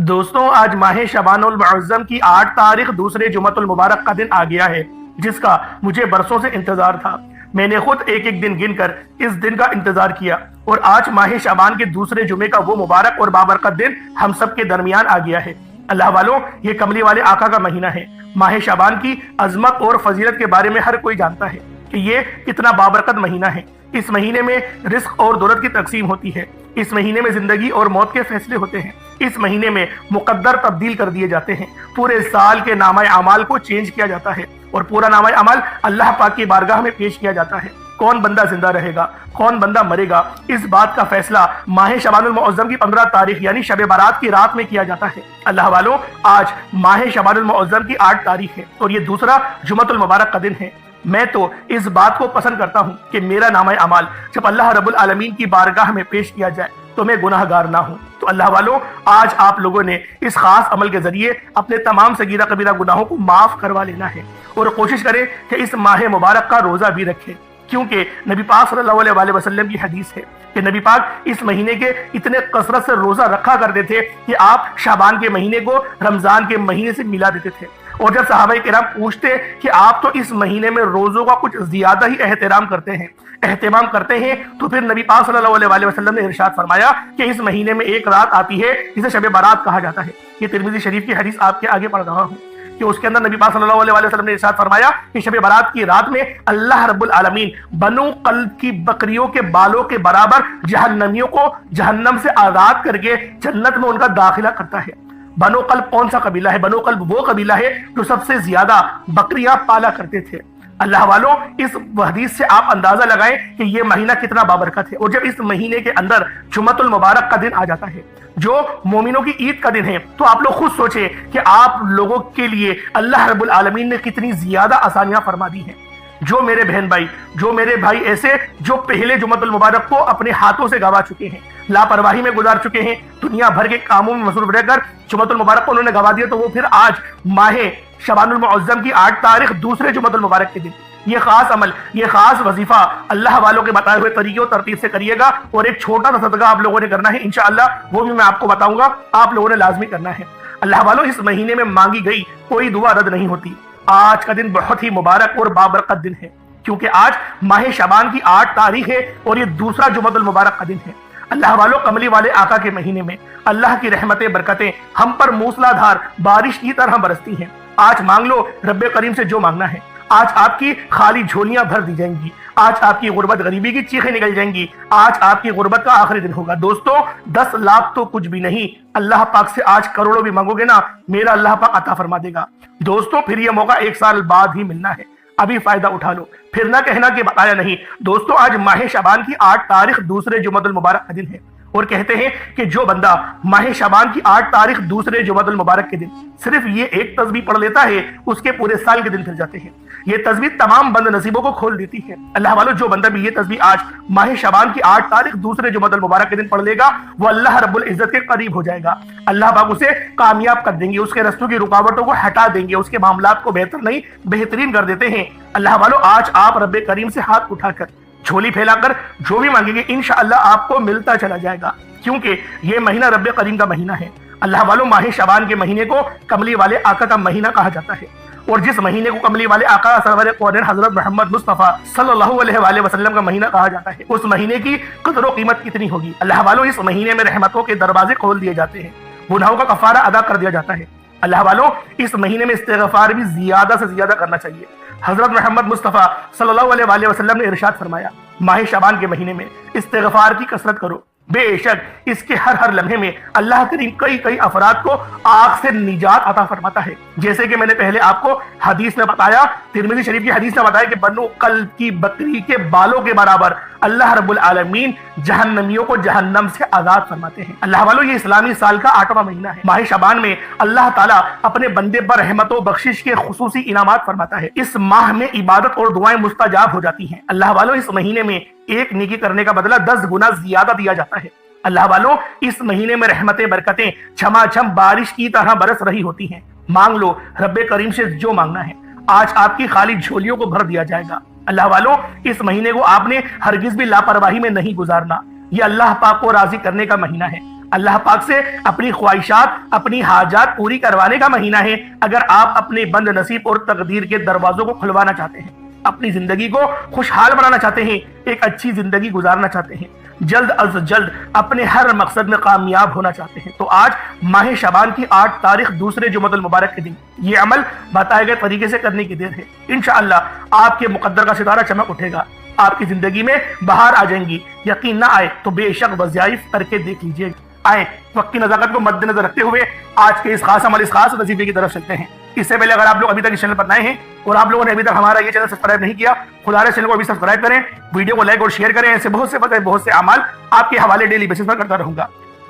دوستوں، آج ماہ شعبان المعظم کی 8 تاریخ دوسرے جمعۃ المبارک کا دن آ گیا ہے، جس کا مجھے برسوں سے انتظار تھا۔ میں نے خود ایک ایک دن گن کر اس دن کا انتظار کیا، اور آج ماہ شعبان کے دوسرے جمعے کا وہ مبارک اور بابرکت دن ہم سب کے درمیان آ گیا ہے۔ اللہ والوں، یہ کملی والے آقا کا مہینہ ہے۔ ماہ شعبان کی عظمت اور فضیلت کے بارے میں ہر کوئی جانتا ہے کہ یہ کتنا بابرکت مہینہ ہے۔ اس مہینے میں رزق اور دولت کی تقسیم ہوتی ہے۔ اس مہینے میں زندگی اور موت کے فیصلے ہوتے ہیں۔ اس مہینے میں مقدر تبدیل کر دیے جاتے ہیں۔ پورے سال کے نامہ اعمال کو چینج کیا جاتا ہے، اور پورا نامہ اعمال اللہ پاک کی بارگاہ میں پیش کیا جاتا ہے۔ کون بندہ زندہ رہے گا، کون بندہ مرے گا، اس بات کا فیصلہ ماہ شعبان المعظم کی 15 تاریخ یعنی شب برات کی رات میں کیا جاتا ہے۔ اللہ والوں، آج ماہ شعبان المعظم کی 8 تاریخ ہے، اور یہ دوسرا جمعۃ المبارک کا دن ہے۔ میں تو اس بات کو پسند کرتا ہوں کہ میرا نامہ اعمال جب اللہ رب العالمین کی بارگاہ میں پیش کیا جائے تو میں گناہ گار نہ ہوں۔ تو اللہ والوں، آج آپ لوگوں نے اس خاص عمل کے ذریعے اپنے تمام صغیرہ کبیرہ گناہوں کو معاف کروا لینا ہے، اور کوشش کریں کہ اس ماہ مبارک کا روزہ بھی رکھیں، کیونکہ نبی پاک صلی اللہ علیہ وسلم کی حدیث ہے کہ نبی پاک اس مہینے کے اتنے کثرت سے روزہ رکھا کرتے تھے کہ آپ شعبان کے مہینے کو رمضان کے مہینے سے ملا دیتے تھے۔ اور جب صحابہ کرام پوچھتے کہ آپ تو اس مہینے میں روزوں کا کچھ زیادہ ہی اہتمام کرتے ہیں تو پھر نبی پاک صلی اللہ علیہ وسلم نے ارشاد فرمایا کہ اس مہینے میں ایک رات آتی ہے جسے شب برات کہا جاتا ہے۔ یہ ترمذی شریف کی حدیث آپ کے آگے پڑھ رہا ہوں کہ اس کے اندر نبی پاک صلی اللہ علیہ وسلم نے ارشاد فرمایا کہ شب برات کی رات میں اللہ رب العالمین بنو قلب کی بکریوں کے بالوں کے برابر جہنمیوں کو جہنم سے آزاد کر کے جنت میں ان کا داخلہ کرتا ہے۔ بنو قلب کون سا قبیلہ ہے؟ بنو قلب وہ قبیلہ ہے جو سب سے زیادہ بکریاں پالا کرتے تھے۔ اللہ والوں، اس حدیث سے آپ اندازہ لگائیں کہ یہ مہینہ کتنا بابرکت ہے۔ اور جب اس مہینے کے اندر جمعۃ المبارک کا دن آ جاتا ہے جو مومنوں کی عید کا دن ہے، تو آپ لوگ خود سوچیں کہ آپ لوگوں کے لیے اللہ رب العالمین نے کتنی زیادہ آسانیاں فرما دی ہیں۔ جو میرے بہن بھائی، جو میرے بھائی ایسے جو پہلے جمعۃ المبارک کو اپنے ہاتھوں سے گوا چکے ہیں، لاپرواہی میں گزار چکے ہیں، دنیا بھر کے کاموں میں مصروف رہ کر جمعۃ المبارک کو انہوں نے گوا دیا، تو وہ پھر آج ماہ شعبان المعظم کی 8 تاریخ دوسرے جمعۃ المبارک کے دن یہ خاص عمل، یہ خاص وظیفہ اللہ والوں کے بتائے ہوئے طریقے و ترتیب سے کریے گا، اور ایک چھوٹا سا صدقہ آپ لوگوں نے کرنا ہے انشاءاللہ، وہ بھی میں آپ کو بتاؤں گا، آپ لوگوں نے لازمی کرنا ہے۔ اللہ والوں، اس مہینے میں مانگی گئی کوئی دعا رد نہیں ہوتی۔ آج کا دن بہت ہی مبارک اور بابرکت دن ہے، کیونکہ آج ماہ شعبان کی 8 تاریخ ہے اور یہ دوسرا جمعۃ المبارک کا دن ہے۔ اللہ والوں، کملی والے آقا کے مہینے میں اللہ کی رحمتیں برکتیں ہم پر موسلا دھار بارش کی طرح برستی ہیں۔ آج مانگ لو رب کریم سے جو مانگنا ہے۔ آج آپ کی خالی جھولیاں بھر دی جائیں گی۔ آج آپ کی غربت غریبی کی چیخیں نکل جائیں گی۔ آج آپ کی غربت کا آخری دن ہوگا۔ دوستو، 10 لاکھ تو کچھ بھی نہیں، اللہ پاک سے آج کروڑوں بھی مانگو گے نا، میرا اللہ پاک عطا فرما دے گا۔ دوستو، پھر یہ موقع 1 سال بعد ہی ملنا ہے، ابھی فائدہ اٹھا لو، پھر نہ کہنا کہ بتایا نہیں۔ دوستو، آج ماہ شعبان کی 8 تاریخ دوسرے جمعۃ المبارک کا دن ہے، اور کہتے ہیں کہ جو بندہ ماہ شعبان کی 8 تاریخ دوسرے جمعۃ المبارک کے دن صرف یہ ایک تسبیح پڑھ لیتا ہے، اس کے پورے سال کے دن پھر جاتے ہیں۔ یہ تسبیح تمام بند نصیبوں کو کھول دیتی ہے۔ اللہ والوں، جو بندہ بھی یہ تسبیح آج ماہ شعبان کی 8 تاریخ دوسرے جمعۃ المبارک کے دن پڑھ لے گا، وہ اللہ رب العزت کے قریب ہو جائے گا۔ اللہ پاک اسے کامیاب کر دیں گے، اس کے رستوں کی رکاوٹوں کو ہٹا دیں گے، اس کے معاملات کو بہتر نہیں بہترین کر دیتے ہیں۔ اللہ والوں، آج آپ رب کریم سے ہاتھ اٹھا کر جھولی پھیلا کر جو بھی مانگیں گے انشاءاللہ آپ کو ملتا چلا جائے گا، کیونکہ یہ مہینہ رب کریم کا مہینہ ہے۔ اللہ والوں، ماہ شعبان کے مہینے کو کملی والے آقا کا مہینہ کہا جاتا ہے، اور جس مہینے کو کملی والے آقا سرور کونین حضرت محمد مصطفیٰ صلی اللہ علیہ وسلم کا مہینہ کہا جاتا ہے، اس مہینے کی قدر و قیمت کتنی ہوگی۔ اللہ والوں، اس مہینے میں رحمتوں کے دروازے کھول دیے جاتے ہیں، گناہوں کا کفارہ ادا کر دیا جاتا ہے۔ اللہ والوں، اس مہینے میں استغفار بھی زیادہ سے زیادہ کرنا چاہیے۔ حضرت محمد مصطفیٰ صلی اللہ علیہ وسلم نے ارشاد فرمایا، ماہ شعبان کے مہینے میں استغفار کی کثرت کرو، بے شک اس کے ہر لمحے میں اللہ کریم کئی افراد کو آگ سے نجات عطا فرماتا ہے۔ جیسے کہ میں نے پہلے آپ کو حدیث میں بتایا، ترمذی شریف کی حدیث میں بتایا کہ بنو قلب کی بکری کے بالوں کے برابر اللہ رب العالمین جہنمیوں کو جہنم سے آزاد فرماتے ہیں۔ اللہ والوں، یہ اسلامی سال کا 8واں مہینہ ہے۔ ماہ شعبان میں اللہ تعالیٰ اپنے بندے پر رحمت و بخشش کے خصوصی انعامات فرماتا ہے۔ اس ماہ میں عبادت اور دعائیں مستجاب ہو جاتی ہیں۔ اللہ والوں، اس مہینے میں ایک نیکی کرنے کا بدلہ 10 گنا زیادہ دیا جاتا ہے۔ اللہ والوں، اس مہینے میں رحمتیں برکتیں چھما چھم بارش کی طرح برس رہی ہوتی ہیں۔ مانگ لو رب کریم سے جو مانگنا ہے، آج آپ کی خالی جھولیوں کو بھر دیا جائے گا۔ اللہ والوں، اس مہینے کو آپ نے ہرگز بھی لاپرواہی میں نہیں گزارنا، یہ اللہ پاک کو راضی کرنے کا مہینہ ہے۔ اللہ پاک سے اپنی خواہشات اپنی حاجات پوری کروانے کا مہینہ ہے۔ اگر آپ اپنے بند نصیب اور تقدیر کے دروازوں کو کھلوانا چاہتے ہیں، اپنی زندگی کو خوشحال بنانا چاہتے ہیں، ایک اچھی زندگی گزارنا چاہتے ہیں، جلد از جلد اپنے ہر مقصد میں کامیاب ہونا چاہتے ہیں، تو آج ماہ شعبان کی 8 تاریخ دوسرے جمعۃ المبارک کے دن یہ عمل بتائے گئے طریقے سے کرنے کی دیر ہے۔ انشاءاللہ آپ کے مقدر کا ستارہ چمک اٹھے گا، آپ کی زندگی میں بہار آ جائیں گی۔ یقین نہ آئے تو بے شک وظائف کر کے دیکھ لیجئے۔ آئیں وقت کی نزاکت کو مد نظر رکھتے ہوئے آج کے اس خاص عمل، اس خاص وظیفے کی طرف چلتے ہیں۔ اس سے پہلے اگر آپ لوگ ابھی تک اس چینل پر نئے ہیں اور آپ لوگوں نے ابھی تک ہمارا یہ چینل سبسکرائب نہیں کیا، خدا رے چینل کو ابھی سبسکرائب کریں، ویڈیو کو لائک اور شیئر کریں۔ ایسے بہت سے اعمال آپ کے حوالے ڈیلی بیسس پر کرتا رہوں گا۔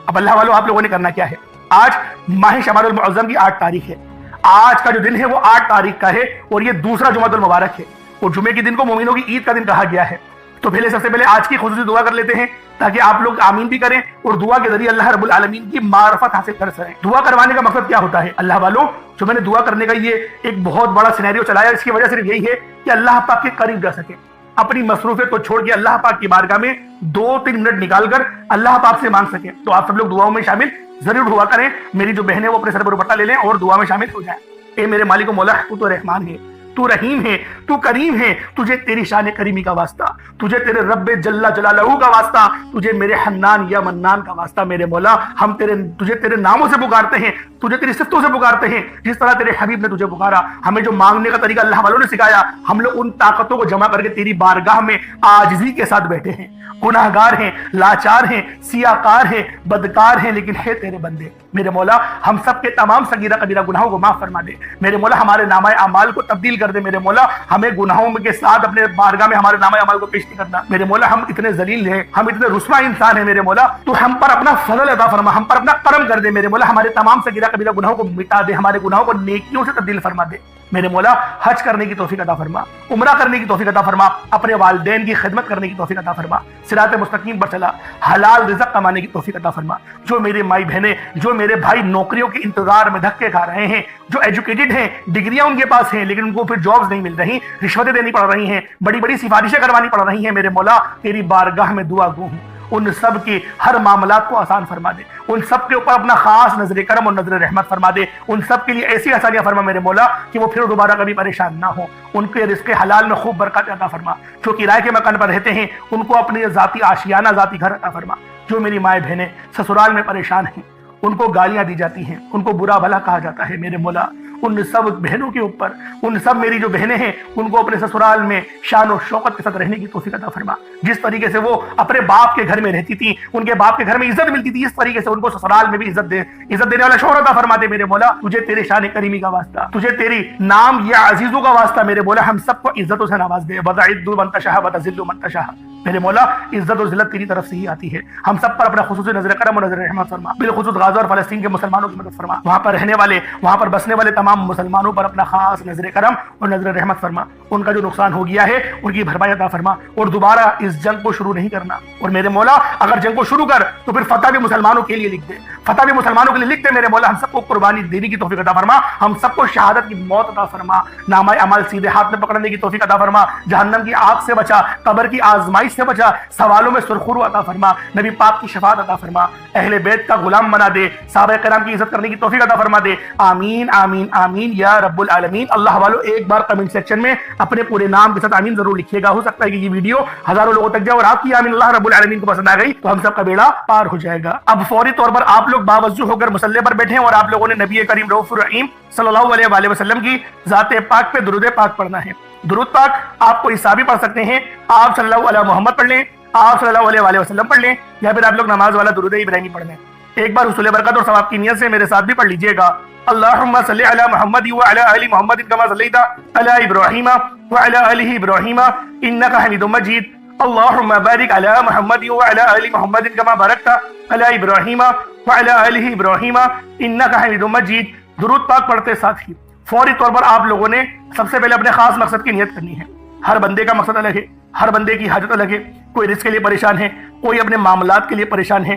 اب اللہ والوں، آپ لوگوں نے کرنا کیا ہے؟ آج ماہ شعبان المعظم کی 8 تاریخ ہے۔ آج کا جو دن ہے وہ 8 تاریخ کا ہے اور یہ دوسرا جمعۃ المبارک ہے اور جمعے کے دن کو مومنوں کی عید کا دن کہا گیا ہے۔ تو سب سے پہلے آج کی خصوصی دعا کر لیتے ہیں تاکہ آپ لوگ آمین بھی کریں اور دعا کے ذریعے اللہ رب العالمین کی معرفت حاصل کر سکیں۔ دعا کروانے کا مقصد کیا ہوتا ہے اللہ والوں؟ جو میں نے دعا کرنے کا یہ ایک بہت بڑا سینیریو چلایا، اس کی وجہ صرف یہی ہے کہ اللہ پاک کے قریب جا سکے، اپنی مصروفیت کو چھوڑ کے اللہ پاک کی بارگاہ میں 2-3 منٹ نکال کر اللہ پاک سے مانگ سکیں۔ تو آپ سب لوگ دعاؤں میں شامل ضرور ہوا کریں۔ میری جو بہنیں وہ اپنے سر پر دوپٹہ لے لیں اور دعا میں شامل ہو جائیں۔ اے میرے مالک و مولا، تو رحمان ہے، تو رحیم ہے، تو کریم ہے، تجھے تیری شان کریمی کا واسطہ، تجھے تیرے رب جل جلالہ کا واسطہ، تجھے میرے حنان یا منان کا واسطہ۔ میرے مولا، ہم تجھے تیرے ناموں سے پکارتے ہیں، تجھے تیری صفتوں سے پکارتے ہیں، جس طرح تیرے حبیب نے تجھے پکارا۔ ہمیں جو مانگنے کا طریقہ اللہ والوں نے سکھایا، ہم لوگ ان طاقتوں کو جمع کر کے تیری بارگاہ میں عاجزی کے ساتھ بیٹھے ہیں۔ گناہگار ہیں، لاچار ہیں، سیاکار ہیں، بدکار ہیں، لیکن ہے تیرے بندے۔ میرے مولا، ہم سب کے تمام صغیرہ کبیرہ گناہوں کو معاف فرما دے۔ میرے مولا، ہمارے نامہ اعمال کو تبدیل کر دے۔ میرے مولا، ہمیں گناہوں کے ساتھ اپنے بارگاہ میں ہمارے نامہ اعمال کو پیش نہیں کرنا۔ میرے مولا، ہم اتنے ذلیل ہیں، ہم اتنے رسوا انسان ہیں۔ میرے مولا، تو ہم پر اپنا فضل عطا فرما، ہم پر اپنا کرم کر دے۔ میرے مولا، ہمارے تمام صغیرہ کبیرہ گناہوں کو مٹا دے، ہمارے گناہوں کو نیکیوں سے تبدیل فرما دے۔ میرے مولا، حج کرنے کی توفیق عطا فرما، عمرہ کرنے کی توفیق عطا فرما، اپنے والدین کی خدمت کرنے کی توفیق عطا فرما، صراط مستقیم پر چلا، حلال رزق کمانے کی توفیق عطا فرما۔ جو میرے مائی بہنیں، جو میرے بھائی نوکریوں کے انتظار میں دھکے کھا رہے ہیں، جو ایجوکیٹڈ ہیں، ڈگریاں ان کے پاس ہیں لیکن ان کو پھر جابز نہیں مل رہی، رشوتیں دینی پڑ رہی ہیں، بڑی بڑی سفارشیں کروانی پڑ رہی ہیں، میرے مولا تیری بارگاہ میں دعا گو ہوں، ان سب کے ہر معاملات کو آسان فرما دے، ان سب کے اوپر اپنا خاص نظر کرم اور نظر رحمت فرما دے، ان سب کے لیے ایسی آسانیاں فرما میرے مولا کہ وہ پھر دوبارہ کبھی پریشان نہ ہو، ان کے رزق حلال میں خوب برکت عطا فرما۔ جو کرائے کے مکان پر رہتے ہیں ان کو اپنے ذاتی آشیانہ، ذاتی گھر عطا فرما۔ جو میری مائیں بہنیں سسرال میں پریشان ہیں، ان کو گالیاں دی جاتی ہیں، ان کو برا بھلا کہا جاتا ہے، میرے مولا ان سب بہنوں کے اوپر، ان سب میری جو بہنیں ہیں ان کو اپنے سسرال میں شان و شوکت کے ساتھ رہنے کی توفیق عطا فرما۔ جس طریقے سے وہ اپنے باپ کے گھر میں رہتی تھی، ان کے باپ کے گھر میں عزت ملتی تھی، اس طریقے سے ان کو سسرال میں بھی عزت دینے والا شوہر عطا فرما دے۔ میرے مولا، تجھے تیرے شان کریمی کا واسطہ، تجھے تیری نام یا عزیزوں کا واسطہ، میرے مولا ہم سب کو عزتوں سے نواز دے۔ وَتَعِزُّ مَن تَشَاءُ وَتَذِلُّ مَن تَشَاءُ، میرے مولا عزت و ذلت تیری طرف سے ہی آتی ہے۔ ہم سب پر اپنا خصوصی نظر کرم اور نظر رحمت فرما، بالخصوص غزہ اور فلسطین کے مسلمانوں کی مدد فرما، وہاں پر رہنے والے، وہاں پر بسنے والے تمام مسلمانوں پر اپنا خاص نظر کرم اور نظر رحمت فرما۔ ان کا جو نقصان ہو گیا ہے ان کی بھرپائی عطا فرما اور دوبارہ اس جنگ کو شروع نہیں کرنا۔ اور میرے مولا، اگر جنگ کو شروع کر تو پھر فتح بھی مسلمانوں کے لیے لکھ دے، فتح بھی مسلمانوں کے لیے لکھ دے۔ میرے مولا، ہم سب کو قربانی دینے کی توفیق عطا فرما، ہم سب کو شہادت کی موت عطا فرما، نامہ اعمال سیدھے ہاتھ میں پکڑنے کی توفیق عطا فرما، جہنم کی آگ سے بچا، قبر کی آزمائش سے بچا، سوالوں میں سرخرو عطا فرما، نبی پاک کی شفاعت عطا فرما، اہل بیت کا غلام بنا دے، صحابہ کرام کی عزت کرنے کی توفیق عطا فرما دے۔ آمین آمین آمین یا رب العالمین۔ اللہ والو، ایک بار کمنٹ سیکشن میں اپنے پورے نام کے ساتھ آمین ضرور لکھیے گا۔ ہو سکتا ہے کہ یہ ویڈیو ہزاروں لوگوں تک جائے اور آپ کی آمین اللہ رب العالمین کو پسند آ گئی تو ہم سب کا بیڑا پار ہو جائے گا۔ اب فوری طور پر آپ لوگ باوضو ہو کر مصلی پر بیٹھے اور آپ لوگوں نے نبی کریم رؤوف الرحیم صلی اللہ علیہ وآلہ وسلم کی ذات پاک پہ درود پاک پڑھنا ہے۔ درود پاک آپ کو عیسیٰ بھی پڑھ سکتے ہیں، آپ صلی اللہ علیہ محمد پڑھ لیں، آپ صلی اللہ علیہ وآلہ وسلم پڑھ لیں، یا پھر آپ لوگ نماز والا درود ابراہیمی پڑھ لیں۔ ایک بار حصول برکت اور ثواب کی نیت سے میرے ساتھ بھی پڑھ لیجئے گا۔ اللہم صلی علی محمد وعلی آل محمد کما صلیت علی ابراہیم وعلی آل ابراہیم انک حمید مجید۔ اللہم بارک علی محمد وعلی آل محمد کما بارکت علی ابراہیم وعلی آل ابراہیم انک حمید مجید۔ درود پاک پڑھتے ساتھ ہی فوری طور پر آپ لوگوں نے سب سے پہلے اپنے خاص مقصد کی نیت کرنی ہے۔ ہر بندے کا مقصد الگ ہے، ہر بندے کی حاجت الگ ہے۔ کوئی رزق کے لیے پریشان ہے، کوئی اپنے معاملات کے لیے پریشان ہے،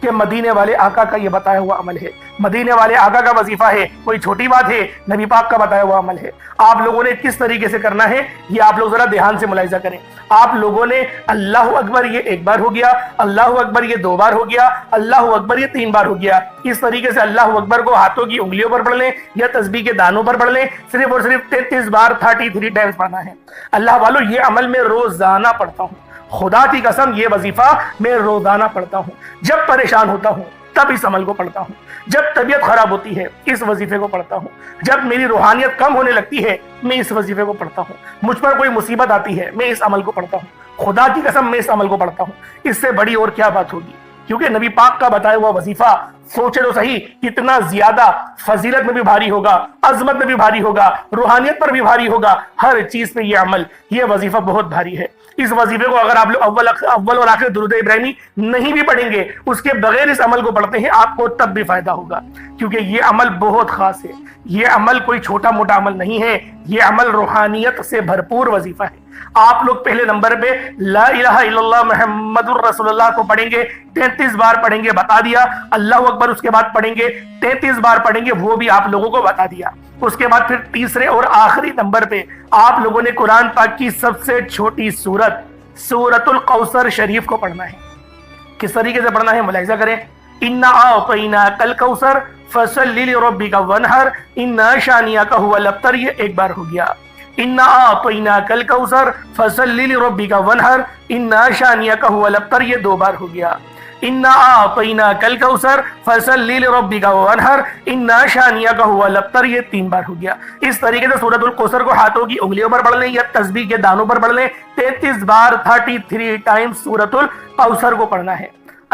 کہ مدینے والے آقا کا یہ بتایا ہوا عمل ہے، مدینے والے آقا کا وظیفہ ہے، کوئی چھوٹی بات ہے، نبی پاک کا بتایا ہوا عمل ہے۔ آپ لوگوں نے کس طریقے سے کرنا ہے یہ آپ لوگ ذرا دھیان سے ملاحظہ کریں۔ آپ لوگوں نے اللہ اکبر یہ ایک بار ہو گیا، اللہ اکبر یہ 2 بار ہو گیا، اللہ اکبر یہ 3 بار ہو گیا۔ اس طریقے سے اللہ اکبر کو ہاتھوں کی انگلیوں پر پڑھ لیں یا تسبیح کے دانوں پر پڑھ لیں، صرف اور صرف 33 بار 33 ٹائمز پڑھنا ہے۔ اللہ والو یہ عمل میں روزانہ پڑھتا ہوں، خدا کی قسم یہ وظیفہ میں روزانہ پڑھتا ہوں۔ جب پریشان ہوتا ہوں تب اس عمل کو پڑھتا ہوں، جب طبیعت خراب ہوتی ہے اس وظیفے کو پڑھتا ہوں، جب میری روحانیت کم ہونے لگتی ہے میں اس وظیفے کو پڑھتا ہوں، مجھ پر کوئی مصیبت آتی ہے میں اس عمل کو پڑھتا ہوں، خدا کی قسم میں اس عمل کو پڑھتا ہوں۔ اس سے بڑی اور کیا بات ہوگی، کیونکہ نبی پاک کا بتایا ہوا وظیفہ سوچے تو صحیح کتنا زیادہ فضیلت میں بھی بھاری ہوگا، عظمت میں بھی بھاری ہوگا، روحانیت پر بھی بھاری ہوگا، ہر چیز پہ یہ عمل یہ وظیفہ بہت بھاری ہے۔ اس وظیفے کو اگر آپ لوگ اول اور آخر درود ابراہیمی نہیں بھی پڑھیں گے، اس کے بغیر اس عمل کو پڑھتے ہیں آپ کو تب بھی فائدہ ہوگا، کیونکہ یہ عمل بہت خاص ہے، یہ عمل کوئی چھوٹا موٹا عمل نہیں ہے، یہ عمل روحانیت سے بھرپور وظیفہ ہے۔ آپ لوگ پہلے نمبر پہ لا الہ الا اللہ محمد الرسول اللہ کو پڑھیں گے، 33 بار پڑھیں گے بتا دیا، اللہ اکبر اس کے بعد پڑھیں گے 33 بار پڑھیں گے وہ بھی آپ لوگوں کو بتا دیا۔ اس کے بعد پھر تیسرے اور آخری نمبر پہ آپ لوگوں نے قرآن پاک کی سب سے چھوٹی سورت سورۃ الکوثر شریف کو پڑھنا ہے۔ کس طریقے سے پڑھنا ہے ملاحظہ کریں، انا اعطیناک الکوثر فصل لربک وانحر ان شانئک هو الابتر، یہ ایک بار ہو گیا۔ انا اعطیناک الکوثر فصل لربک وانحر ان شانئک هو الابتر، یہ 2 بار ہو گیا۔ انا اعطیناک الکوثر فصل لربک وانحر ان شانئک هو الابتر، یہ 3 بار ہو گیا۔ اس طریقے سے سورۃ الکوثر کو ہاتھوں کی انگلیوں پر پڑھ لیں یا تسبیح کے دانوں پر پڑھ لیں، 33 بار 33 ٹائم سورۃ الکوثر کو پڑھنا ہے۔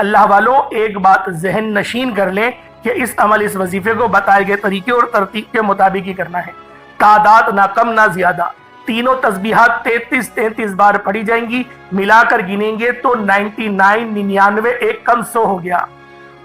اللہ والوں ایک بات ذہن نشین کر لیں کہ اس عمل اس وظیفے کو بتائے گئے طریقے اور ترتیب کے مطابق ہی کرنا ہے، تعداد نہ کم نہ زیادہ، تینوں تسبیحات 33 بار پڑھی جائیں گی، ملا کر گنیں گے تو 99 ایک کم 100 ہو گیا،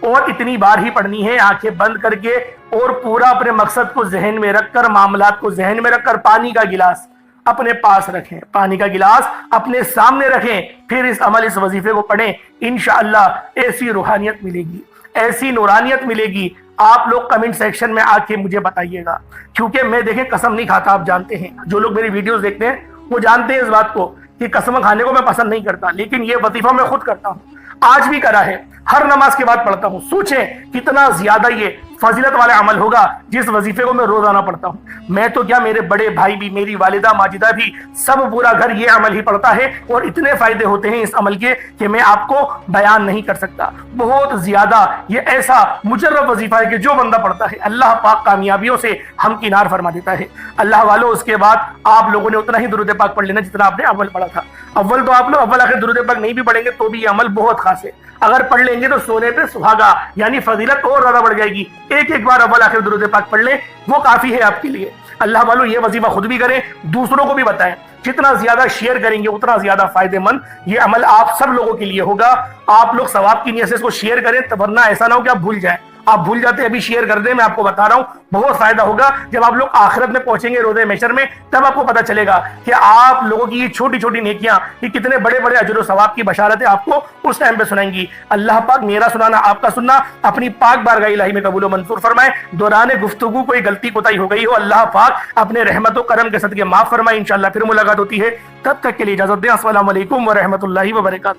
اور اتنی بار ہی پڑھنی ہے آنکھیں بند کر کے، اور پورا اپنے مقصد کو ذہن میں رکھ کر، معاملات کو ذہن میں رکھ کر پانی کا گلاس اپنے پاس رکھیں، پانی کا گلاس اپنے سامنے رکھیں، پھر اس عمل اس وظیفے کو پڑھیں، انشاءاللہ ایسی روحانیت ملے گی، ایسی نورانیت ملے گی۔ آپ لوگ کمنٹ سیکشن میں آ کے مجھے بتائیے گا، کیونکہ میں دیکھیں قسم نہیں کھاتا، آپ جانتے ہیں، جو لوگ میری ویڈیوز دیکھتے ہیں وہ جانتے ہیں اس بات کو کہ قسم کھانے کو میں پسند نہیں کرتا، لیکن یہ وظیفہ میں خود کرتا ہوں، آج بھی کرا ہے، ہر نماز کے بعد پڑھتا ہوں۔ سوچیں کتنا زیادہ یہ فضیلت والا عمل ہوگا جس وظیفے کو میں روزانہ پڑھتا ہوں۔ میں تو کیا، میرے بڑے بھائی بھی، میری والدہ ماجدہ بھی، سب پورا گھر یہ عمل ہی پڑھتا ہے، اور اتنے فائدے ہوتے ہیں اس عمل کے کہ میں آپ کو بیان نہیں کر سکتا۔ بہت زیادہ یہ ایسا مجرب وظیفہ ہے کہ جو بندہ پڑھتا ہے اللہ پاک کامیابیوں سے ہمکنار فرما دیتا ہے۔ اللہ والوں اس کے بعد آپ لوگوں نے اتنا ہی درود پاک پڑھ لینا جتنا آپ نے اول پڑھا تھا۔ اول تو آپ لوگ اول آخر درود پاک نہیں بھی پڑھیں گے تو بھی یہ عمل بہت خاص ہے، اگر پڑھ لیں گے تو سونے پہ سہاگا، یعنی فضیلت اور زیادہ بڑھ جائے گی۔ ایک بار اول آخر درود پاک پڑھ لیں وہ کافی ہے آپ کے لیے۔ اللہ والوں یہ وظیفہ خود بھی کریں، دوسروں کو بھی بتائیں، جتنا زیادہ شیئر کریں گے اتنا زیادہ فائدہ مند یہ عمل آپ سب لوگوں کے لیے ہوگا۔ آپ لوگ ثواب کی نیت سے اس کو شیئر کریں، ورنہ ایسا نہ ہو کہ آپ بھول جائیں، آپ بھول جاتے ابھی شیئر کر دیں، میں آپ کو بتا رہا ہوں بہت فائدہ ہوگا۔ جب آپ لوگ آخرت میں پہنچیں گے روزے محشر میں تب آپ کو پتا چلے گا کہ آپ لوگوں کی یہ چھوٹی چھوٹی نیکیاں یہ کتنے بڑے بڑے اجر و ثواب کی بشارتیں آپ کو اس ٹائم پہ سنائیں گی۔ اللہ پاک میرا سنانا آپ کا سننا اپنی پاک بارگاہ الہی میں قبول و منظور فرمائے۔ دوران گفتگو کوئی غلطی کوتاہی ہو گئی ہو اللہ پاک اپنے رحمت و کرم کے صدقے معاف فرمائے۔ انشاءاللہ پھر ملاقات ہوتی ہے، تب تک کے لیے اجازت دیں۔ السلام علیکم ورحمۃ اللہ وبرکاتہ۔